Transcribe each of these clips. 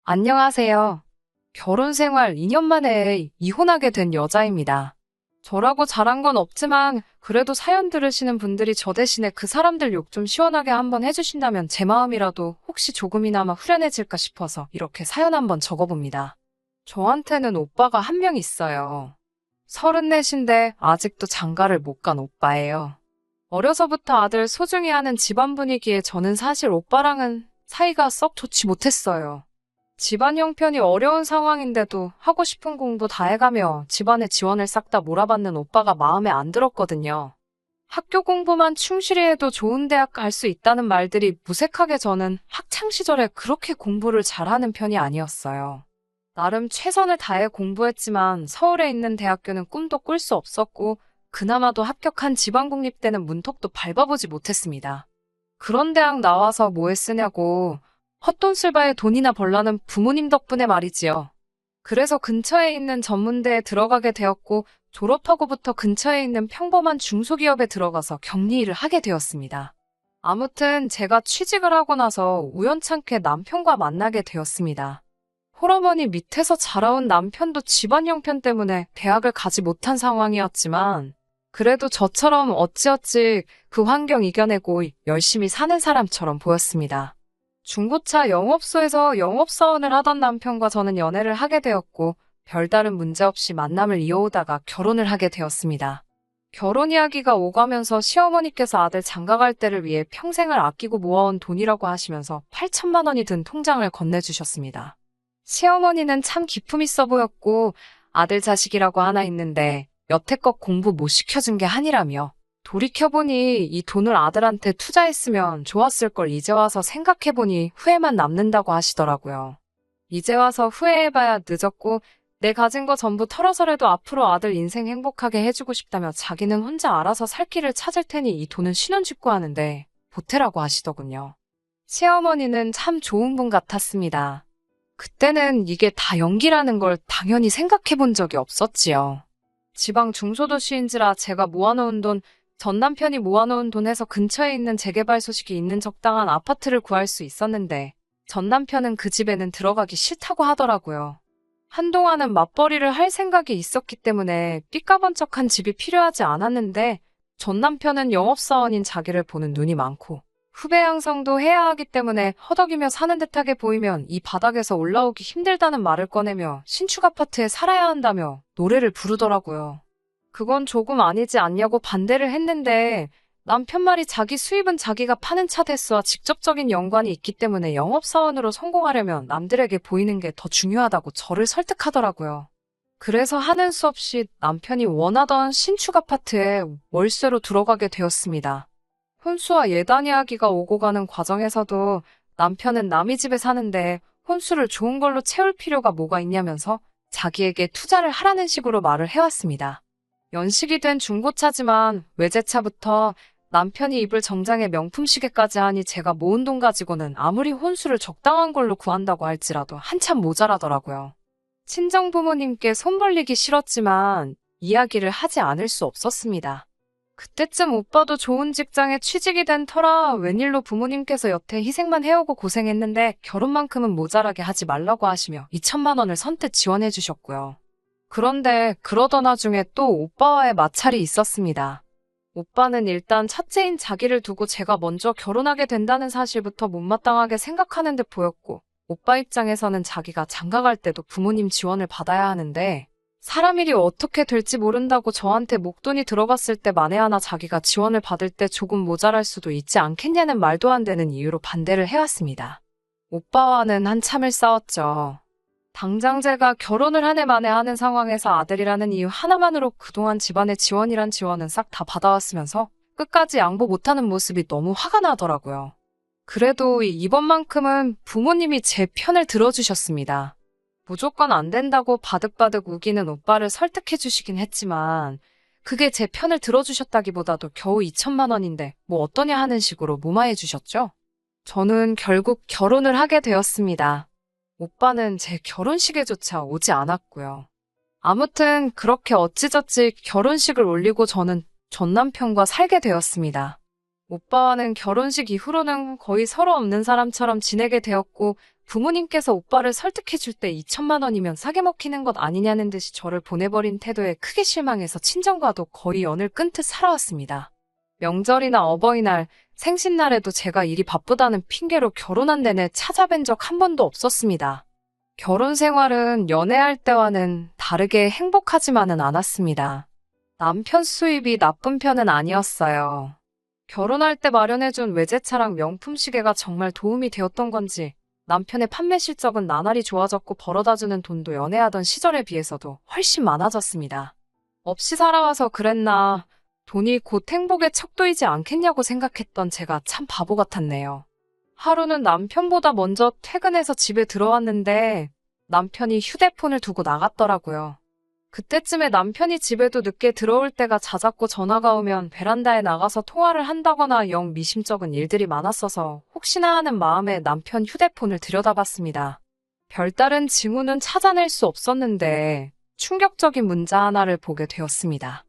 안녕하세요. 결혼 생활 2년 만에 이혼하게 된 여자입니다. 저라고 잘한 건 없지만 그래도 사연 들으시는 분들이 저 대신에 그 사람들 욕 좀 시원하게 한번 해주신다면 제 마음이라도 혹시 조금이나마 후련해질까 싶어서 이렇게 사연 한번 적어봅니다. 저한테는 오빠가 한 명 있어요. 34인데 아직도 장가를 못 간 오빠예요. 어려서부터 아들 소중히 하는 집안 분위기에 저는 사실 오빠랑은 사이가 썩 좋지 못했어요. 집안 형편이 어려운 상황인데도 하고 싶은 공부 다 해가며 집안의 지원을 싹 다 몰아받는 오빠가 마음에 안 들었거든요. 학교 공부만 충실히 해도 좋은 대학 갈 수 있다는 말들이 무색하게 저는 학창시절에 그렇게 공부를 잘하는 편이 아니었어요. 나름 최선을 다해 공부했지만 서울에 있는 대학교는 꿈도 꿀 수 없었고 그나마도 합격한 지방국립대는 문턱도 밟아보지 못했습니다. 그런 대학 나와서 뭐에 쓰냐고 헛돈쓸바에 돈이나 벌라는 부모님 덕분에 말이지요. 그래서 근처에 있는 전문대에 들어가게 되었고 졸업하고부터 근처에 있는 평범한 중소기업에 들어가서 격리일을 하게 되었습니다. 아무튼 제가 취직을 하고 나서 우연찮게 남편과 만나게 되었습니다. 홀어머니 밑에서 자라온 남편도 집안 형편 때문에 대학을 가지 못한 상황이었지만 그래도 저처럼 어찌어찌 그 환경 이겨내고 열심히 사는 사람처럼 보였습니다. 중고차 영업소에서 영업사원을 하던 남편과 저는 연애를 하게 되었고 별다른 문제 없이 만남을 이어오다가 결혼을 하게 되었습니다. 결혼 이야기가 오가면서 시어머니께서 아들 장가갈 때를 위해 평생을 아끼고 모아온 돈이라고 하시면서 8천만 원이 든 통장을 건네주셨습니다. 시어머니는 참 기품 있어 보였고 아들 자식이라고 하나 있는데 여태껏 공부 못 시켜준 게 한이라며 돌이켜보니 이 돈을 아들한테 투자했으면 좋았을 걸 이제 와서 생각해보니 후회만 남는다고 하시더라고요. 이제 와서 후회해봐야 늦었고 내 가진 거 전부 털어서라도 앞으로 아들 인생 행복하게 해주고 싶다며 자기는 혼자 알아서 살 길을 찾을 테니 이 돈은 신혼집구 하는데 보태라고 하시더군요. 시어머니는 참 좋은 분 같았습니다. 그때는 이게 다 연기라는 걸 당연히 생각해본 적이 없었지요. 지방 중소도시인지라 제가 모아놓은 돈 전 남편이 모아놓은 돈에서 근처에 있는 재개발 소식이 있는 적당한 아파트를 구할 수 있었는데 전 남편은 그 집에는 들어가기 싫다고 하더라고요. 한동안은 맞벌이를 할 생각이 있었기 때문에 삐까번쩍한 집이 필요하지 않았는데 전 남편은 영업사원인 자기를 보는 눈이 많고 후배 양성도 해야 하기 때문에 허덕이며 사는 듯하게 보이면 이 바닥에서 올라오기 힘들다는 말을 꺼내며 신축 아파트에 살아야 한다며 노래를 부르더라고요. 그건 조금 아니지 않냐고 반대를 했는데 남편 말이 자기 수입은 자기가 파는 차 대수와 직접적인 연관이 있기 때문에 영업사원으로 성공하려면 남들에게 보이는 게 더 중요하다고 저를 설득하더라고요. 그래서 하는 수 없이 남편이 원하던 신축 아파트에 월세로 들어가게 되었습니다. 혼수와 예단 이야기가 오고 가는 과정에서도 남편은 남의 집에 사는데 혼수를 좋은 걸로 채울 필요가 뭐가 있냐면서 자기에게 투자를 하라는 식으로 말을 해왔습니다. 연식이 된 중고차지만 외제차부터 남편이 입을 정장에 명품 시계까지 하니 제가 모은 돈 가지고는 아무리 혼수를 적당한 걸로 구한다고 할지라도 한참 모자라더라고요. 친정 부모님께 손 벌리기 싫었지만 이야기를 하지 않을 수 없었습니다. 그때쯤 오빠도 좋은 직장에 취직이 된 터라 웬일로 부모님께서 여태 희생만 해오고 고생했는데 결혼만큼은 모자라게 하지 말라고 하시며 2천만 원을 선뜻 지원해 주셨고요. 그런데 그러던 와중에 또 오빠와의 마찰이 있었습니다. 오빠는 일단 첫째인 자기를 두고 제가 먼저 결혼하게 된다는 사실부터 못마땅하게 생각하는 듯 보였고 오빠 입장에서는 자기가 장가갈 때도 부모님 지원을 받아야 하는데 사람 일이 어떻게 될지 모른다고 저한테 목돈이 들어갔을 때 만에 하나 자기가 지원을 받을 때 조금 모자랄 수도 있지 않겠냐는 말도 안 되는 이유로 반대를 해왔습니다. 오빠와는 한참을 싸웠죠. 당장 제가 결혼을 한 해 만에 하는 상황에서 아들이라는 이유 하나만으로 그동안 집안의 지원이란 지원은 싹 다 받아왔으면서 끝까지 양보 못하는 모습이 너무 화가 나더라고요. 그래도 이번만큼은 부모님이 제 편을 들어주셨습니다. 무조건 안 된다고 바득바득 우기는 오빠를 설득해 주시긴 했지만 그게 제 편을 들어주셨다기보다도 겨우 2천만 원인데 뭐 어떠냐 하는 식으로 무마해 주셨죠. 저는 결국 결혼을 하게 되었습니다. 오빠는 제 결혼식에조차 오지 않았고요. 아무튼 그렇게 어찌저찌 결혼식을 올리고 저는 전 남편과 살게 되었습니다. 오빠와는 결혼식 이후로는 거의 서로 없는 사람처럼 지내게 되었고 부모님께서 오빠를 설득해줄 때 2천만 원이면 싸게 먹히는 것 아니냐는 듯이 저를 보내버린 태도에 크게 실망해서 친정과도 거의 연을 끊듯 살아왔습니다. 명절이나 어버이날, 생신날에도 제가 일이 바쁘다는 핑계로 결혼한 내내 찾아뵌 적 한 번도 없었습니다. 결혼 생활은 연애할 때와는 다르게 행복하지만은 않았습니다. 남편 수입이 나쁜 편은 아니었어요. 결혼할 때 마련해준 외제차랑 명품 시계가 정말 도움이 되었던 건지 남편의 판매 실적은 나날이 좋아졌고 벌어다주는 돈도 연애하던 시절에 비해서도 훨씬 많아졌습니다. 없이 살아와서 그랬나, 돈이 곧 행복의 척도이지 않겠냐고 생각했던 제가 참 바보 같았네요. 하루는 남편보다 먼저 퇴근해서 집에 들어왔는데 남편이 휴대폰을 두고 나갔더라고요. 그때쯤에 남편이 집에도 늦게 들어올 때가 잦았고 전화가 오면 베란다에 나가서 통화를 한다거나 영 미심쩍은 일들이 많았어서 혹시나 하는 마음에 남편 휴대폰을 들여다봤습니다. 별다른 징후는 찾아낼 수 없었는데 충격적인 문자 하나를 보게 되었습니다.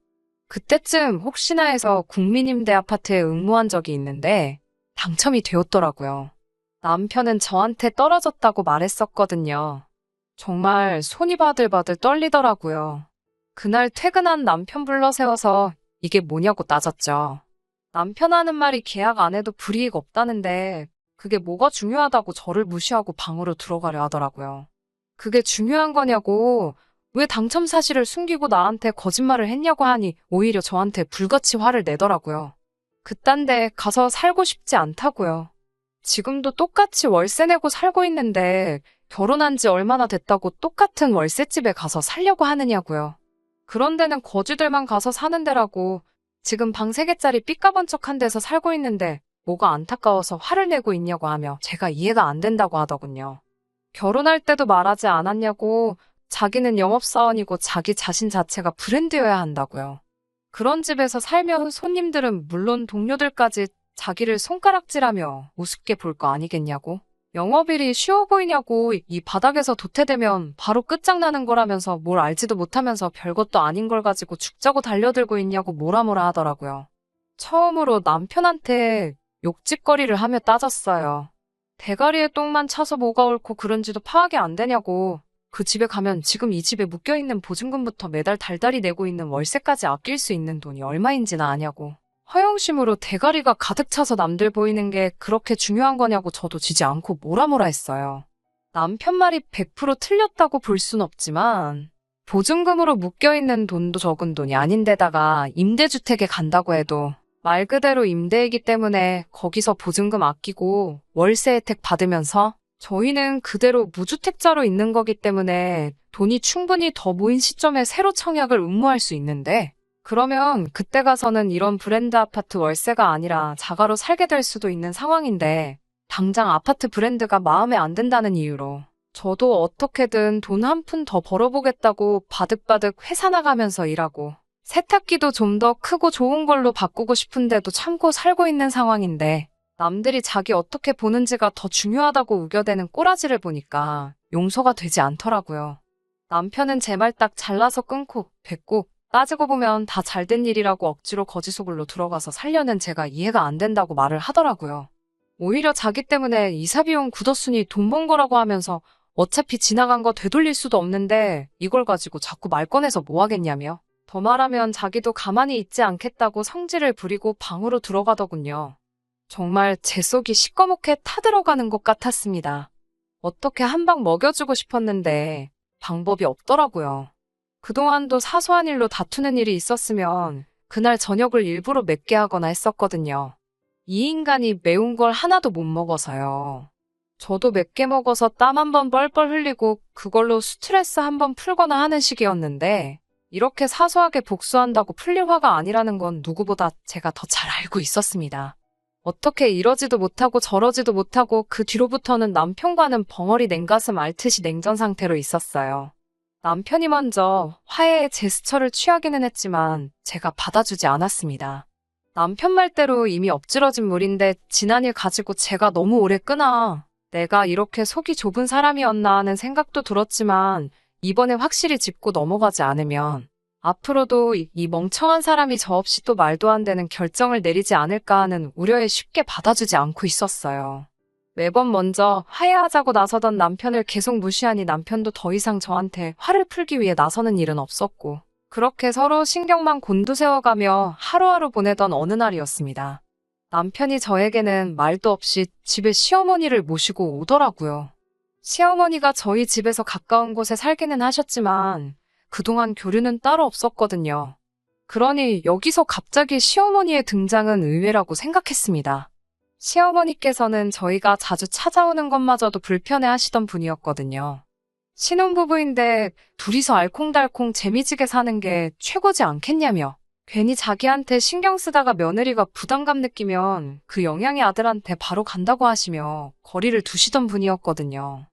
그때쯤 혹시나 해서 국민임대 아파트에 응모한 적이 있는데 당첨이 되었더라고요. 남편은 저한테 떨어졌다고 말했었거든요. 정말 손이 바들바들 떨리더라고요. 그날 퇴근한 남편 불러 세워서 이게 뭐냐고 따졌죠. 남편 하는 말이 계약 안 해도 불이익 없다는데 그게 뭐가 중요하다고 저를 무시하고 방으로 들어가려 하더라고요. 그게 중요한 거냐고, 왜 당첨 사실을 숨기고 나한테 거짓말을 했냐고 하니 오히려 저한테 불같이 화를 내더라고요. 그딴 데 가서 살고 싶지 않다고요. 지금도 똑같이 월세 내고 살고 있는데 결혼한 지 얼마나 됐다고 똑같은 월세집에 가서 살려고 하느냐고요. 그런 데는 거지들만 가서 사는 데라고. 지금 방 3개짜리 삐까번쩍한 데서 살고 있는데 뭐가 안타까워서 화를 내고 있냐고 하며 제가 이해가 안 된다고 하더군요. 결혼할 때도 말하지 않았냐고, 자기는 영업사원이고 자기 자신 자체가 브랜드여야 한다고요. 그런 집에서 살면 손님들은 물론 동료들까지 자기를 손가락질하며 우습게 볼 거 아니겠냐고. 영업일이 쉬워 보이냐고. 이 바닥에서 도태되면 바로 끝장나는 거라면서 뭘 알지도 못하면서 별것도 아닌 걸 가지고 죽자고 달려들고 있냐고 뭐라 하더라고요. 처음으로 남편한테 욕짓거리를 하며 따졌어요. 대가리에 똥만 차서 뭐가 옳고 그런지도 파악이 안 되냐고. 그 집에 가면 지금 이 집에 묶여있는 보증금부터 매달 달달이 내고 있는 월세까지 아낄 수 있는 돈이 얼마인지나 아냐고. 허영심으로 대가리가 가득 차서 남들 보이는 게 그렇게 중요한 거냐고 저도 지지 않고 뭐라 했어요. 남편 말이 100% 틀렸다고 볼 순 없지만 보증금으로 묶여있는 돈도 적은 돈이 아닌데다가 임대주택에 간다고 해도 말 그대로 임대이기 때문에 거기서 보증금 아끼고 월세 혜택 받으면서 저희는 그대로 무주택자로 있는 거기 때문에 돈이 충분히 더 모인 시점에 새로 청약을 응모할 수 있는데, 그러면 그때 가서는 이런 브랜드 아파트 월세가 아니라 자가로 살게 될 수도 있는 상황인데 당장 아파트 브랜드가 마음에 안 든다는 이유로 저도 어떻게든 돈 한 푼 더 벌어보겠다고 바득바득 회사 나가면서 일하고 세탁기도 좀 더 크고 좋은 걸로 바꾸고 싶은데도 참고 살고 있는 상황인데 남들이 자기 어떻게 보는지가 더 중요하다고 우겨대는 꼬라지를 보니까 용서가 되지 않더라고요. 남편은 제 말 딱 잘라서 끊고 됐고, 따지고 보면 다 잘된 일이라고 억지로 거지속으로 들어가서 살려는 제가 이해가 안 된다고 말을 하더라고요. 오히려 자기 때문에 이사비용 굳었으니 돈 번 거라고 하면서 어차피 지나간 거 되돌릴 수도 없는데 이걸 가지고 자꾸 말 꺼내서 뭐 하겠냐며. 더 말하면 자기도 가만히 있지 않겠다고 성질을 부리고 방으로 들어가더군요. 정말 제 속이 시꺼멓게 타들어가는 것 같았습니다. 어떻게 한 방 먹여주고 싶었는데 방법이 없더라고요. 그동안도 사소한 일로 다투는 일이 있었으면 그날 저녁을 일부러 맵게 하거나 했었거든요. 이 인간이 매운 걸 하나도 못 먹어서요. 저도 맵게 먹어서 땀 한 번 뻘뻘 흘리고 그걸로 스트레스 한 번 풀거나 하는 식이었는데 이렇게 사소하게 복수한다고 풀릴 화가 아니라는 건 누구보다 제가 더 잘 알고 있었습니다. 어떻게 이러지도 못하고 저러지도 못하고 그 뒤로부터는 남편과는 벙어리 냉가슴 앓듯이 냉전 상태로 있었어요. 남편이 먼저 화해의 제스처를 취하기는 했지만 제가 받아주지 않았습니다. 남편 말대로 이미 엎질러진 물인데 지난 일 가지고 제가 너무 오래 끄나. 내가 이렇게 속이 좁은 사람이었나 하는 생각도 들었지만 이번에 확실히 짚고 넘어가지 않으면 앞으로도 이 멍청한 사람이 저 없이 또 말도 안 되는 결정을 내리지 않을까 하는 우려에 쉽게 받아주지 않고 있었어요. 매번 먼저 화해하자고 나서던 남편을 계속 무시하니 남편도 더 이상 저한테 화를 풀기 위해 나서는 일은 없었고, 그렇게 서로 신경만 곤두세워가며 하루하루 보내던 어느 날이었습니다. 남편이 저에게는 말도 없이 집에 시어머니를 모시고 오더라고요. 시어머니가 저희 집에서 가까운 곳에 살기는 하셨지만 그동안 교류는 따로 없었거든요. 그러니 여기서 갑자기 시어머니의 등장은 의외라고 생각했습니다. 시어머니께서는 저희가 자주 찾아오는 것마저도 불편해 하시던 분이었거든요. 신혼부부인데 둘이서 알콩달콩 재미지게 사는 게 최고지 않겠냐며, 괜히 자기한테 신경 쓰다가 며느리가 부담감 느끼면 그 영향이 아들한테 바로 간다고 하시며 거리를 두시던 분이었거든요.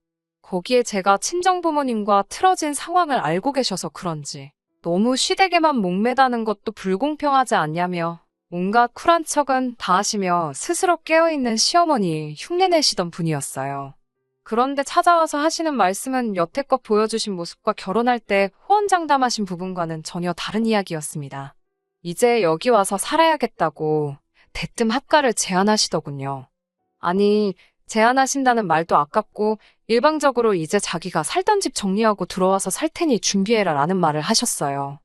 거기에 제가 친정부모님과 틀어진 상황을 알고 계셔서 그런지 너무 시댁에만 목매다는 것도 불공평하지 않냐며 온갖 쿨한 척은 다 하시며 스스로 깨어있는 시어머니 흉내내시던 분이었어요. 그런데 찾아와서 하시는 말씀은 여태껏 보여주신 모습과 결혼할 때 호언장담하신 부분과는 전혀 다른 이야기였습니다. 이제 여기 와서 살아야겠다고 대뜸 합가를 제안하시더군요. 아니, 제안하신다는 말도 아깝고 일방적으로 이제 자기가 살던 집 정리하고 들어와서 살 테니 준비해라 라는 말을 하셨어요.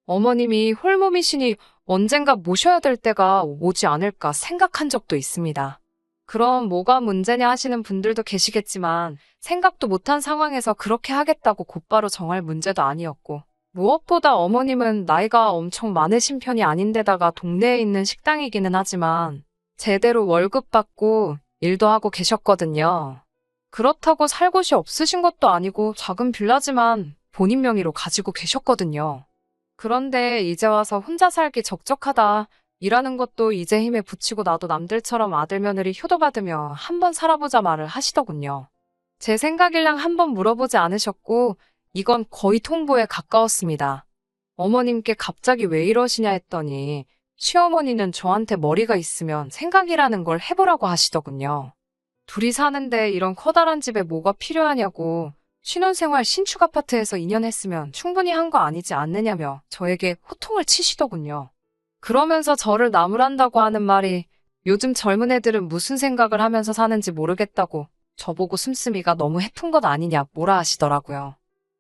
어머님이 홀몸이시니 언젠가 모셔야 될 때가 오지 않을까 생각한 적도 있습니다. 그럼 뭐가 문제냐 하시는 분들도 계시겠지만 생각도 못한 상황에서 그렇게 하겠다고 곧바로 정할 문제도 아니었고, 무엇보다 어머님은 나이가 엄청 많으신 편이 아닌데다가 동네에 있는 식당이기는 하지만 제대로 월급 받고 일도 하고 계셨거든요. 그렇다고 살 곳이 없으신 것도 아니고 작은 빌라지만 본인 명의로 가지고 계셨거든요. 그런데 이제 와서 혼자 살기 적적하다, 일하는 것도 이제 힘에 부치고 나도 남들처럼 아들 며느리 효도받으며 한번 살아보자 말을 하시더군요. 제 생각일랑 한번 물어보지 않으셨고 이건 거의 통보에 가까웠습니다. 어머님께 갑자기 왜 이러시냐 했더니 시어머니는 저한테 머리가 있으면 생각이라는 걸 해보라고 하시더군요. 둘이 사는데 이런 커다란 집에 뭐가 필요하냐고, 신혼생활 신축 아파트에서 2년 했으면 충분히 한 거 아니지 않느냐며 저에게 호통을 치시더군요. 그러면서 저를 나무란다고 하는 말이 요즘 젊은 애들은 무슨 생각을 하면서 사는지 모르겠다고 저보고 씀씀이가 너무 해픈 것 아니냐 뭐라 하시더라고요.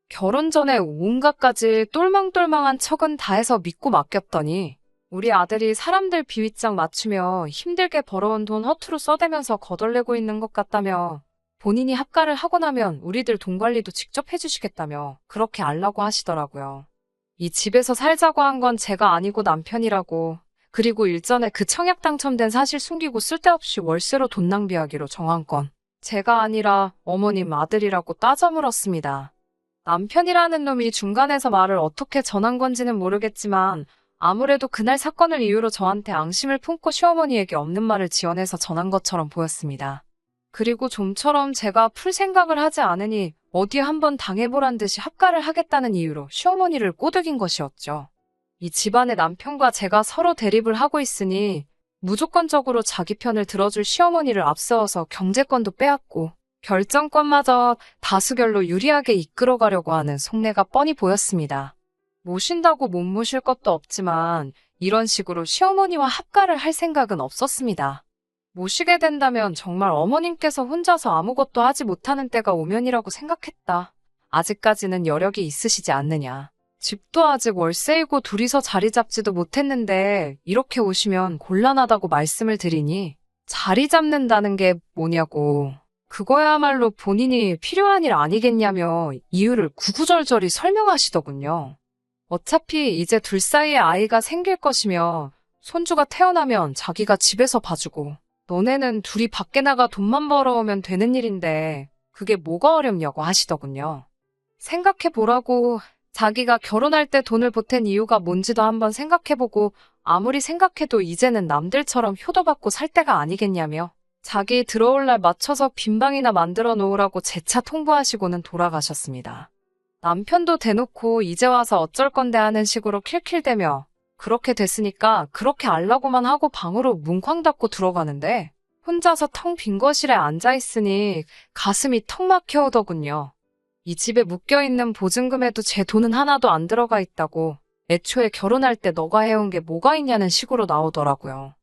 결혼 전에 온갖 가지 똘망똘망한 척은 다 해서 믿고 맡겼더니 우리 아들이 사람들 비윗장 맞추며 힘들게 벌어온 돈 허투루 써대면서 거덜내고 있는 것 같다며, 본인이 합가를 하고 나면 우리들 돈 관리도 직접 해주시겠다며 그렇게 알라고 하시더라고요. 이 집에서 살자고 한 건 제가 아니고 남편이라고, 그리고 일전에 그 청약 당첨된 사실 숨기고 쓸데없이 월세로 돈 낭비하기로 정한 건 제가 아니라 어머님 아들이라고 따져 물었습니다. 남편이라는 놈이 중간에서 말을 어떻게 전한 건지는 모르겠지만 아무래도 그날 사건을 이유로 저한테 앙심을 품고 시어머니에게 없는 말을 지어내서 전한 것처럼 보였습니다. 그리고 좀처럼 제가 풀 생각을 하지 않으니 어디 한번 당해보란 듯이 합가를 하겠다는 이유로 시어머니를 꼬드긴 것이었죠. 이 집안의 남편과 제가 서로 대립을 하고 있으니 무조건적으로 자기 편을 들어줄 시어머니를 앞세워서 경제권도 빼앗고 결정권마저 다수결로 유리하게 이끌어가려고 하는 속내가 뻔히 보였습니다. 모신다고 못 모실 것도 없지만 이런 식으로 시어머니와 합가를 할 생각은 없었습니다. 모시게 된다면 정말 어머님께서 혼자서 아무것도 하지 못하는 때가 오면이라고 생각했다. 아직까지는 여력이 있으시지 않느냐. 집도 아직 월세이고 둘이서 자리 잡지도 못했는데 이렇게 오시면 곤란하다고 말씀을 드리니 자리 잡는다는 게 뭐냐고. 그거야말로 본인이 필요한 일 아니겠냐며 이유를 구구절절히 설명하시더군요. 어차피 이제 둘 사이에 아이가 생길 것이며 손주가 태어나면 자기가 집에서 봐주고 너네는 둘이 밖에 나가 돈만 벌어오면 되는 일인데 그게 뭐가 어렵냐고 하시더군요. 생각해보라고, 자기가 결혼할 때 돈을 보탠 이유가 뭔지도 한번 생각해보고 아무리 생각해도 이제는 남들처럼 효도받고 살 때가 아니겠냐며 자기 들어올 날 맞춰서 빈방이나 만들어 놓으라고 재차 통보하시고는 돌아가셨습니다. 남편도 대놓고 이제 와서 어쩔 건데 하는 식으로 킬킬대며 그렇게 됐으니까 그렇게 알라고만 하고 방으로 뭉쾅 닫고 들어가는데 혼자서 텅 빈 거실에 앉아있으니 가슴이 턱 막혀오더군요. 이 집에 묶여있는 보증금에도 제 돈은 하나도 안 들어가 있다고, 애초에 결혼할 때 너가 해온 게 뭐가 있냐는 식으로 나오더라고요.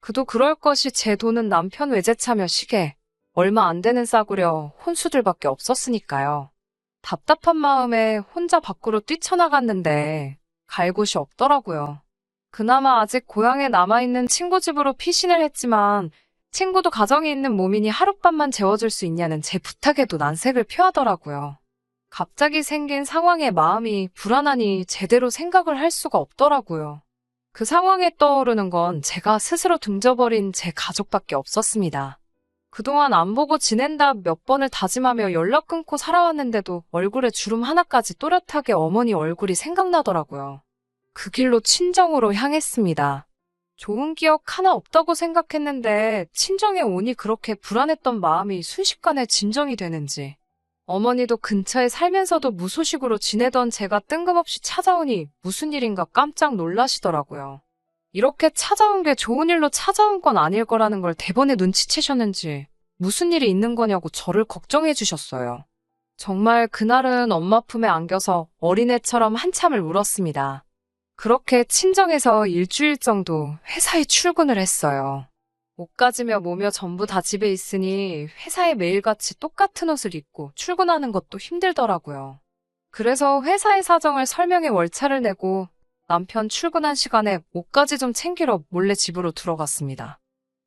그도 그럴 것이 제 돈은 남편 외제차며 시계, 얼마 안 되는 싸구려 혼수들밖에 없었으니까요. 답답한 마음에 혼자 밖으로 뛰쳐나갔는데 갈 곳이 없더라고요. 그나마 아직 고향에 남아있는 친구 집으로 피신을 했지만 친구도 가정이 있는 몸이니 하룻밤만 재워줄 수 있냐는 제 부탁에도 난색을 표하더라고요. 갑자기 생긴 상황에 마음이 불안하니 제대로 생각을 할 수가 없더라고요. 그 상황에 떠오르는 건 제가 스스로 등져버린 제 가족밖에 없었습니다. 그동안 안 보고 지낸다 몇 번을 다짐하며 연락 끊고 살아왔는데도 얼굴에 주름 하나까지 또렷하게 어머니 얼굴이 생각나더라고요. 그 길로 친정으로 향했습니다. 좋은 기억 하나 없다고 생각했는데 친정에 오니 그렇게 불안했던 마음이 순식간에 진정이 되는지 어머니도 근처에 살면서도 무소식으로 지내던 제가 뜬금없이 찾아오니 무슨 일인가 깜짝 놀라시더라고요. 이렇게 찾아온 게 좋은 일로 찾아온 건 아닐 거라는 걸 대번에 눈치채셨는지 무슨 일이 있는 거냐고 저를 걱정해 주셨어요. 정말 그날은 엄마 품에 안겨서 어린애처럼 한참을 울었습니다. 그렇게 친정에서 일주일 정도 회사에 출근을 했어요. 옷가지며 뭐며 전부 다 집에 있으니 회사에 매일같이 똑같은 옷을 입고 출근하는 것도 힘들더라고요. 그래서 회사의 사정을 설명해 월차를 내고 남편 출근한 시간에 옷까지 좀 챙기러 몰래 집으로 들어갔습니다.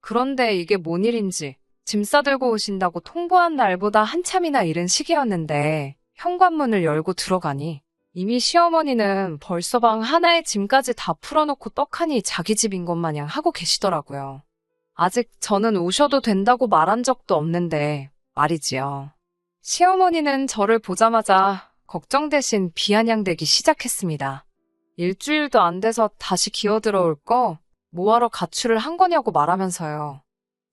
그런데 이게 뭔 일인지 짐 싸들고 오신다고 통보한 날보다 한참이나 이른 시기였는데 현관문을 열고 들어가니 이미 시어머니는 벌써 방 하나에 짐까지 다 풀어놓고 떡하니 자기 집인 것 마냥 하고 계시더라고요. 아직 저는 오셔도 된다고 말한 적도 없는데 말이지요. 시어머니는 저를 보자마자 걱정 대신 비아냥대기 시작했습니다. 일주일도 안 돼서 다시 기어들어올 거 뭐하러 가출을 한 거냐고 말하면서요.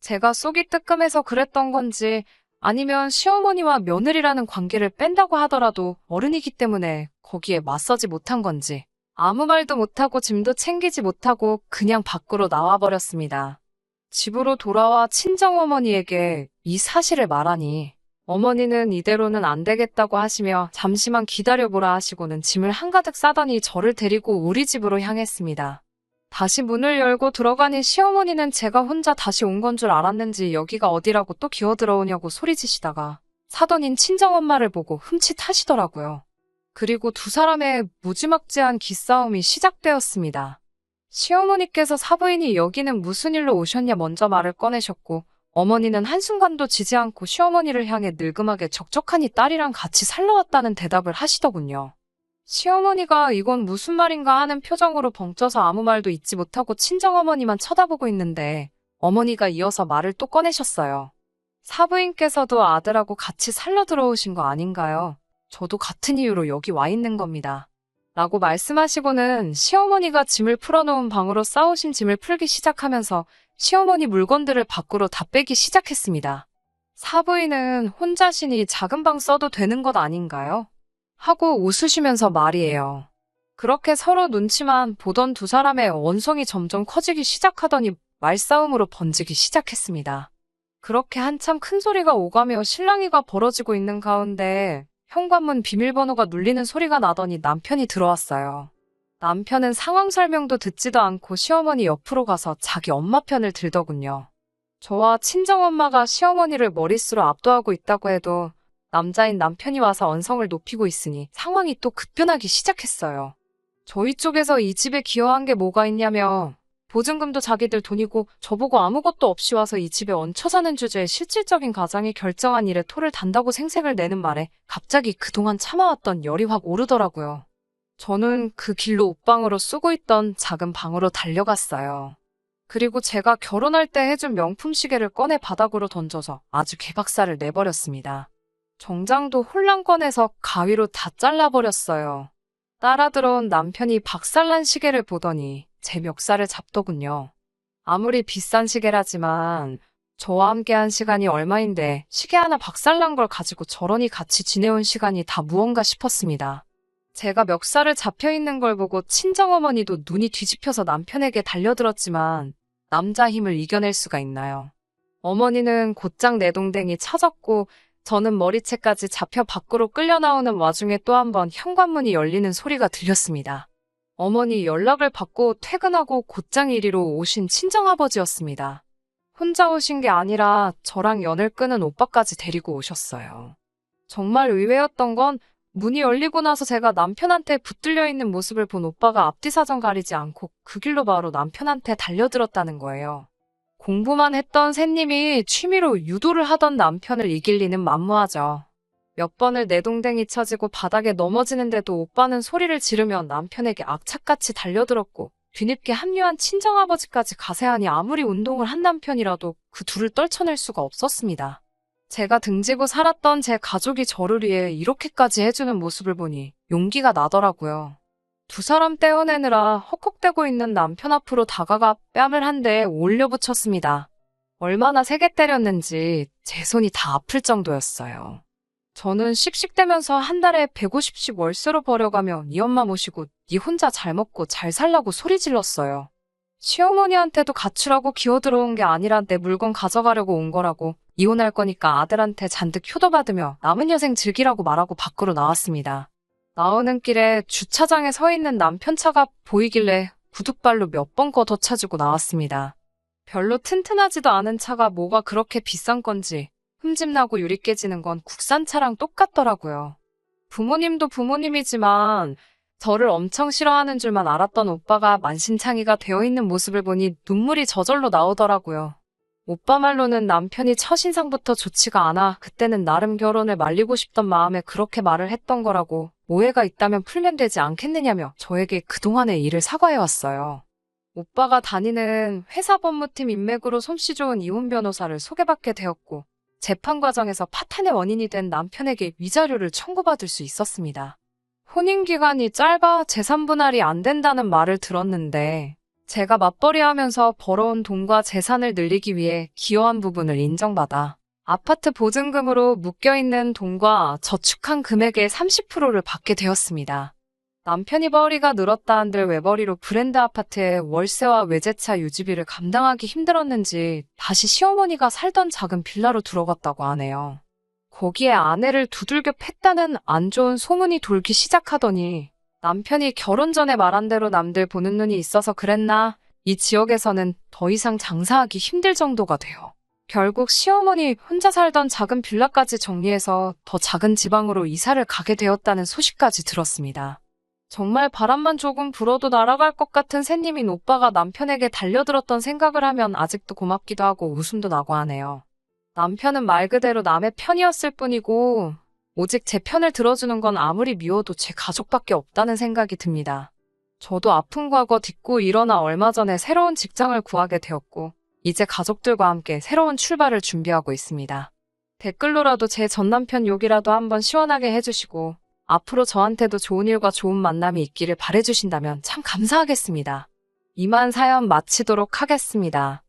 제가 속이 뜨끔해서 그랬던 건지 아니면 시어머니와 며느리라는 관계를 뺀다고 하더라도 어른이기 때문에 거기에 맞서지 못한 건지 아무 말도 못하고 짐도 챙기지 못하고 그냥 밖으로 나와버렸습니다. 집으로 돌아와 친정어머니에게 이 사실을 말하니 어머니는 이대로는 안 되겠다고 하시며 잠시만 기다려보라 하시고는 짐을 한가득 싸더니 저를 데리고 우리 집으로 향했습니다. 다시 문을 열고 들어가니 시어머니는 제가 혼자 다시 온 건 줄 알았는지 여기가 어디라고 또 기어들어오냐고 소리지시다가 사돈인 친정엄마를 보고 흠칫하시더라고요. 그리고 두 사람의 무지막지한 기싸움이 시작되었습니다. 시어머니께서 사부인이 여기는 무슨 일로 오셨냐 먼저 말을 꺼내셨고 어머니는 한순간도 지지 않고 시어머니를 향해 늙음하게 적적하니 딸이랑 같이 살러 왔다는 대답을 하시더군요. 시어머니가 이건 무슨 말인가 하는 표정으로 벙쪄서 아무 말도 잊지 못하고 친정어머니만 쳐다보고 있는데 어머니가 이어서 말을 또 꺼내셨어요. 사부인께서도 아들하고 같이 살러 들어오신 거 아닌가요? 저도 같은 이유로 여기 와 있는 겁니다. 라고 말씀하시고는 시어머니가 짐을 풀어놓은 방으로 싸우신 짐을 풀기 시작하면서 시어머니 물건들을 밖으로 다 빼기 시작했습니다. 사부인은 혼자시니 작은 방 써도 되는 것 아닌가요? 하고 웃으시면서 말이에요. 그렇게 서로 눈치만 보던 두 사람의 원성이 점점 커지기 시작하더니 말싸움으로 번지기 시작했습니다. 그렇게 한참 큰 소리가 오가며 실랑이가 벌어지고 있는 가운데 현관문 비밀번호가 눌리는 소리가 나더니 남편이 들어왔어요. 남편은 상황 설명도 듣지도 않고 시어머니 옆으로 가서 자기 엄마 편을 들더군요. 저와 친정엄마가 시어머니를 머릿수로 압도하고 있다고 해도 남자인 남편이 와서 언성을 높이고 있으니 상황이 또 급변하기 시작했어요. 저희 쪽에서 이 집에 기여한 게 뭐가 있냐며 보증금도 자기들 돈이고 저보고 아무것도 없이 와서 이 집에 얹혀 사는 주제에 실질적인 가장이 결정한 일에 토를 단다고 생색을 내는 말에 갑자기 그동안 참아왔던 열이 확 오르더라고요. 저는 그 길로 옷방으로 쓰고 있던 작은 방으로 달려갔어요. 그리고 제가 결혼할 때 해준 명품 시계를 꺼내 바닥으로 던져서 아주 개박살을 내버렸습니다. 정장도 홀랑 꺼내서 가위로 다 잘라버렸어요. 따라 들어온 남편이 박살난 시계를 보더니 제 멱살을 잡더군요. 아무리 비싼 시계라지만 저와 함께한 시간이 얼마인데 시계 하나 박살난 걸 가지고 저러니 같이 지내온 시간이 다 무언가 싶었습니다. 제가 멱살을 잡혀있는 걸 보고 친정어머니도 눈이 뒤집혀서 남편에게 달려들었지만 남자 힘을 이겨낼 수가 있나요? 어머니는 곧장 내동댕이 쳐졌고 저는 머리채까지 잡혀 밖으로 끌려 나오는 와중에 또 한 번 현관문이 열리는 소리가 들렸습니다. 어머니 연락을 받고 퇴근하고 곧장 이리로 오신 친정아버지였습니다. 혼자 오신 게 아니라 저랑 연을 끊은 오빠까지 데리고 오셨어요. 정말 의외였던 건 문이 열리고 나서 제가 남편한테 붙들려 있는 모습을 본 오빠가 앞뒤 사정 가리지 않고 그 길로 바로 남편한테 달려들었다는 거예요. 공부만 했던 새님이 취미로 유도를 하던 남편을 이길 리는 만무하죠. 몇 번을 내동댕이 쳐지고 바닥에 넘어지는데도 오빠는 소리를 지르며 남편에게 악착같이 달려들었고 뒤늦게 합류한 친정아버지까지 가세하니 아무리 운동을 한 남편이라도 그 둘을 떨쳐낼 수가 없었습니다. 제가 등지고 살았던 제 가족이 저를 위해 이렇게까지 해주는 모습을 보니 용기가 나더라고요. 두 사람 떼어내느라 헉헉대고 있는 남편 앞으로 다가가 뺨을 한 대 올려붙였습니다. 얼마나 세게 때렸는지 제 손이 다 아플 정도였어요. 저는 씩씩대면서 한 달에 150씩 월세로 벌여가며 네 엄마 모시고 네 혼자 잘 먹고 잘 살라고 소리 질렀어요. 시어머니한테도 가출하고 기어들어온 게 아니라 내 물건 가져가려고 온 거라고, 이혼할 거니까 아들한테 잔뜩 효도받으며 남은 여생 즐기라고 말하고 밖으로 나왔습니다. 나오는 길에 주차장에 서 있는 남편 차가 보이길래 구둣발로 몇 번 걷어차지고 나왔습니다. 별로 튼튼하지도 않은 차가 뭐가 그렇게 비싼 건지 흠집나고 유리 깨지는 건 국산차랑 똑같더라고요. 부모님도 부모님이지만 저를 엄청 싫어하는 줄만 알았던 오빠가 만신창이가 되어 있는 모습을 보니 눈물이 저절로 나오더라고요. 오빠 말로는 남편이 첫인상부터 좋지가 않아 그때는 나름 결혼을 말리고 싶던 마음에 그렇게 말을 했던 거라고, 오해가 있다면 풀면 되지 않겠느냐며 저에게 그동안의 일을 사과해왔어요. 오빠가 다니는 회사 법무팀 인맥으로 솜씨 좋은 이혼 변호사를 소개받게 되었고 재판 과정에서 파탄의 원인이 된 남편에게 위자료를 청구받을 수 있었습니다. 혼인기간이 짧아 재산분할이 안 된다는 말을 들었는데 제가 맞벌이하면서 벌어온 돈과 재산을 늘리기 위해 기여한 부분을 인정받아 아파트 보증금으로 묶여있는 돈과 저축한 금액의 30%를 받게 되었습니다. 남편이 벌이가 늘었다 한들 외벌이로 브랜드 아파트에 월세와 외제차 유지비를 감당하기 힘들었는지 다시 시어머니가 살던 작은 빌라로 들어갔다고 하네요. 거기에 아내를 두들겨 팼다는 안 좋은 소문이 돌기 시작하더니 남편이 결혼 전에 말한 대로 남들 보는 눈이 있어서 그랬나, 이 지역에서는 더 이상 장사하기 힘들 정도가 돼요. 결국 시어머니 혼자 살던 작은 빌라까지 정리해서 더 작은 지방으로 이사를 가게 되었다는 소식까지 들었습니다. 정말 바람만 조금 불어도 날아갈 것 같은 새님인 오빠가 남편에게 달려들었던 생각을 하면 아직도 고맙기도 하고 웃음도 나고 하네요. 남편은 말 그대로 남의 편이었을 뿐이고 오직 제 편을 들어주는 건 아무리 미워도 제 가족밖에 없다는 생각이 듭니다. 저도 아픈 과거 딛고 일어나 얼마 전에 새로운 직장을 구하게 되었고 이제 가족들과 함께 새로운 출발을 준비하고 있습니다. 댓글로라도 제 전남편 욕이라도 한번 시원하게 해주시고 앞으로 저한테도 좋은 일과 좋은 만남이 있기를 바라주신다면 참 감사하겠습니다. 이만 사연 마치도록 하겠습니다.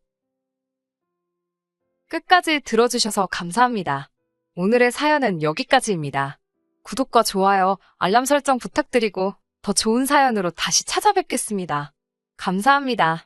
끝까지 들어주셔서 감사합니다. 오늘의 사연은 여기까지입니다. 구독과 좋아요, 알람 설정 부탁드리고 더 좋은 사연으로 다시 찾아뵙겠습니다. 감사합니다.